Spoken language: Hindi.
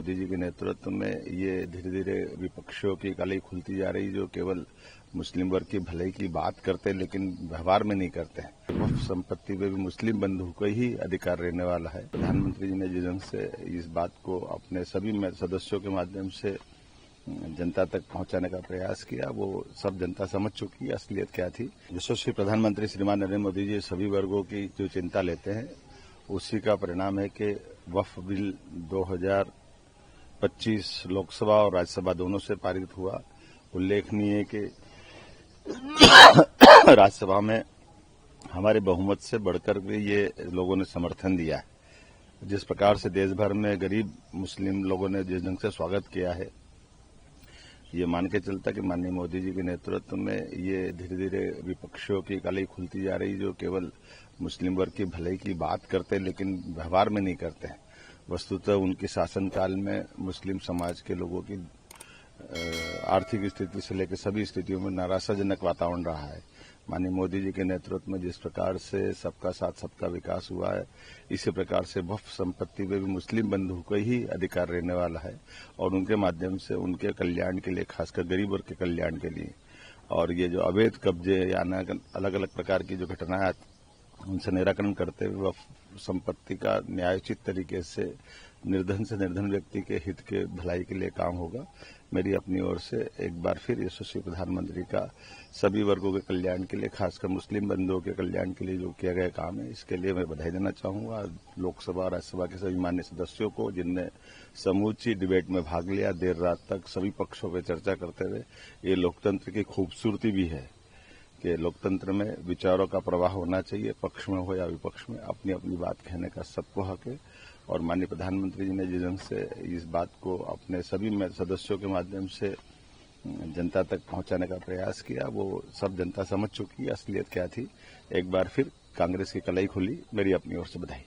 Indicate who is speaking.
Speaker 1: मोदी जी के नेतृत्व में ये धीरे धीरे विपक्षियों की कलई खुलती जा रही, जो केवल मुस्लिम वर्ग की भलाई की बात करते हैं लेकिन व्यवहार में नहीं करते हैं। वक्फ संपत्ति पे भी मुस्लिम बंधु को ही अधिकार रहने वाला है। प्रधानमंत्री जी ने जिस ढंग से इस बात को अपने सभी सदस्यों के माध्यम से जनता तक पहुंचाने का प्रयास किया, वो सब जनता समझ चुकी है असलियत क्या थी। यशस्वी प्रधानमंत्री श्रीमान नरेंद्र मोदी जी सभी वर्गों की जो चिंता लेते हैं, उसी का परिणाम है कि वक्फ बिल 2025 लोकसभा और राज्यसभा दोनों से पारित हुआ। उल्लेखनीय है कि राज्यसभा में हमारे बहुमत से बढ़कर भी ये लोगों ने समर्थन दिया है। जिस प्रकार से देश भर में गरीब मुस्लिम लोगों ने जिस ढंग से स्वागत किया है, ये मान के चलता कि माननीय मोदी जी के नेतृत्व में ये धीरे धीरे विपक्षियों की कलई खुलती जा रही, जो केवल मुस्लिम वर्ग की भलाई की बात करते हैं लेकिन व्यवहार में नहीं करते हैं। वस्तुतः उनके शासनकाल में मुस्लिम समाज के लोगों की आर्थिक स्थिति से लेकर सभी स्थितियों में निराशाजनक वातावरण रहा है। माननीय मोदी जी के नेतृत्व में जिस प्रकार से सबका साथ सबका विकास हुआ है, इसी प्रकार से वक्फ संपत्ति में भी मुस्लिम बंधु को ही अधिकार रहने वाला है और उनके माध्यम से उनके कल्याण के लिए, खासकर गरीब वर्ग के कल्याण के लिए, और ये जो अवैध कब्जे या अलग अलग प्रकार की जो घटनाएं उनसे निराकरण करते हुए वक्फ संपत्ति का न्यायोचित तरीके से निर्धन व्यक्ति के हित के भलाई के लिए काम होगा। मेरी अपनी ओर से एक बार फिर यशस्वी प्रधानमंत्री का सभी वर्गों के कल्याण के लिए, खासकर मुस्लिम बंधुओं के कल्याण के लिए जो किया गया काम है, इसके लिए मैं बधाई देना चाहूंगा लोकसभा और राज्यसभा के सभी मान्य सदस्यों को, जिनने समूची डिबेट में भाग लिया। देर रात तक सभी पक्षों पर चर्चा करते हुए, ये लोकतंत्र की खूबसूरती भी है कि लोकतंत्र में विचारों का प्रवाह होना चाहिए, पक्ष में हो या विपक्ष में, अपनी अपनी बात कहने का सबको हक है। और माननीय प्रधानमंत्री जी ने जिस ढंग से इस बात को अपने सभी सदस्यों के माध्यम से जनता तक पहुंचाने का प्रयास किया, वो सब जनता समझ चुकी है असलियत क्या थी। एक बार फिर कांग्रेस की कलई खुली। मेरी अपनी ओर से बधाई।